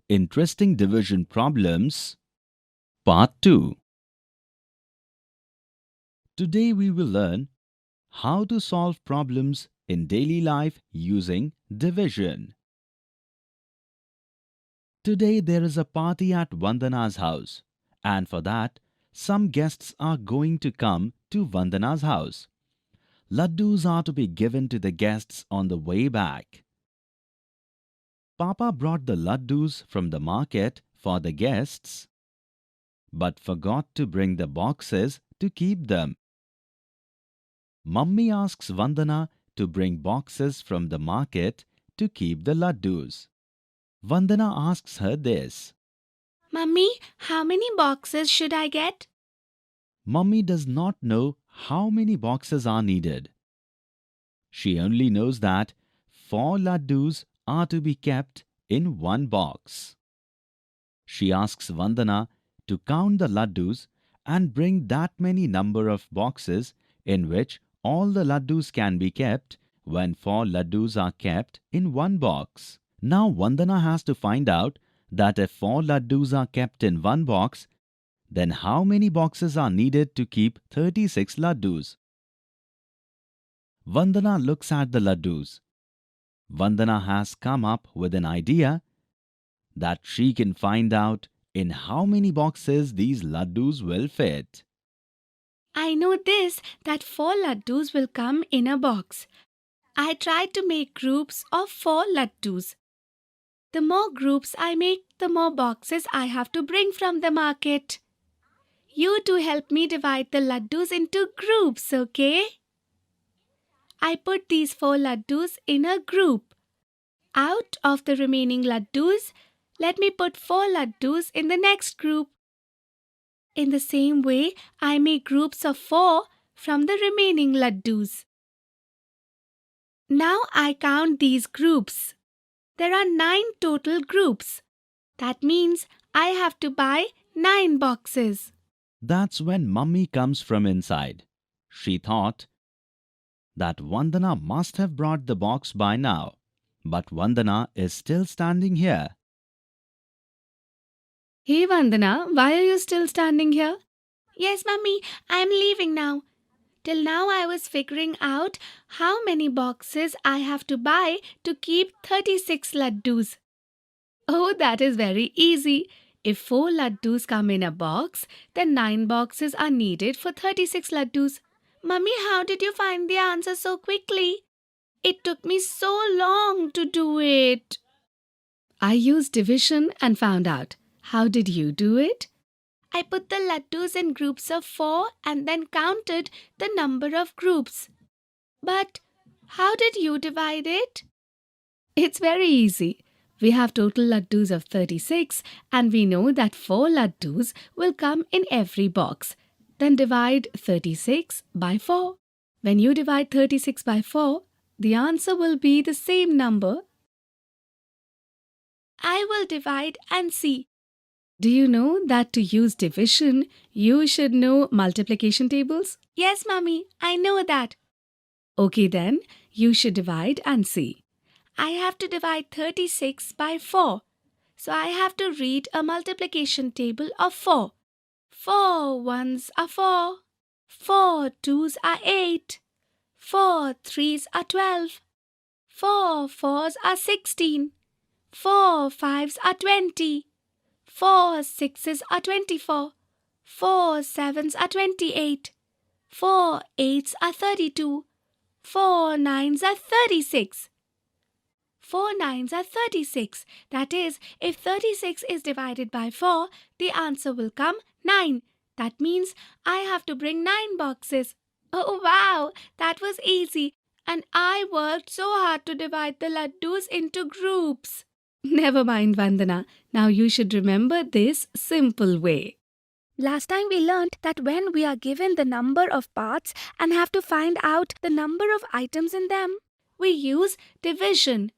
Interesting Division Problems, Part 2. Today we will learn how to solve problems in daily life using division. Today there is a party at Vandana's house, and for that, some guests are going to come to Vandana's house. Laddus are to be given to the guests on the way back. Papa brought the laddus from the market for the guests, but forgot to bring the boxes to keep them. Mummy asks Vandana to bring boxes from the market to keep the laddus. Vandana asks her this. Mummy, how many boxes should I get? Mummy does not know how many boxes are needed. She only knows that 4 laddus are to be kept in one box. She asks Vandana to count the laddus and bring that many number of boxes in which all the laddus can be kept when 4 laddus are kept in one box. Now Vandana has to find out that if 4 laddus are kept in one box, then how many boxes are needed to keep 36 laddus? Vandana looks at the laddus. Vandana has come up with an idea that she can find out in how many boxes these laddus will fit. I know this that 4 laddus will come in a box. I tried to make groups of 4 laddus. The more groups I make, the more boxes I have to bring from the market. You two help me divide the laddus into groups, okay? I put these 4 laddus in a group. Out of the remaining laddus, let me put 4 laddus in the next group. In the same way, I make groups of 4 from the remaining laddus. Now I count these groups. There are 9 total groups. That means I have to buy 9 boxes. That's when Mummy comes from inside. She thought that Vandana must have brought the box by now, but Vandana is still standing here. Hey Vandana, why are you still standing here? Yes, Mummy, I am leaving now. Till now I was figuring out how many boxes I have to buy to keep 36 laddus. Oh, that is very easy. If 4 laddus come in a box, then 9 boxes are needed for 36 laddus. Mummy, how did you find the answer so quickly? It took me so long to do it. I used division and found out. How did you do it? I put the laddus in groups of 4 and then counted the number of groups. But how did you divide it? It's very easy. We have total laddus of 36 and we know that 4 laddus will come in every box. Then divide 36 by 4. When you divide 36 by 4, the answer will be the same number. I will divide and see. Do you know that to use division, you should know multiplication tables? Yes, Mummy, I know that. Okay then, you should divide and see. I have to divide 36 by 4. So I have to read a multiplication table of 4. 4 ones are 4. 4 twos are 8. 4 threes are 12. 4 fours are 16. 4 fives are 20. 4 sixes are 24. 4 sevens are 28. 4 eights are 32. 4 nines are 36. 4 nines are 36. That is, if 36 is divided by 4, the answer will come 9. That means I have to bring 9 boxes. Oh wow, that was easy. And I worked so hard to divide the laddus into groups. Never mind, Vandana. Now you should remember this simple way. Last time we learned that when we are given the number of parts and have to find out the number of items in them, we use division.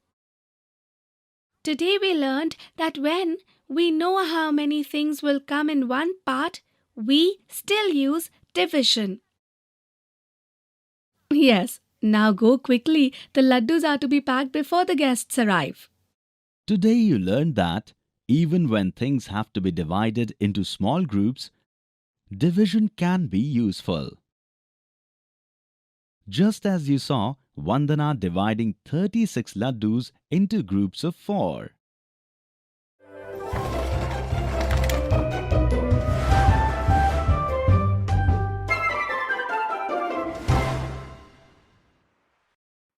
Today we learned that when we know how many things will come in one part, we still use division. Yes, now go quickly. The laddus are to be packed before the guests arrive. Today you learned that Even when things have to be divided into small groups, division can be useful. Just as you saw Vandana dividing 36 laddus into groups of 4.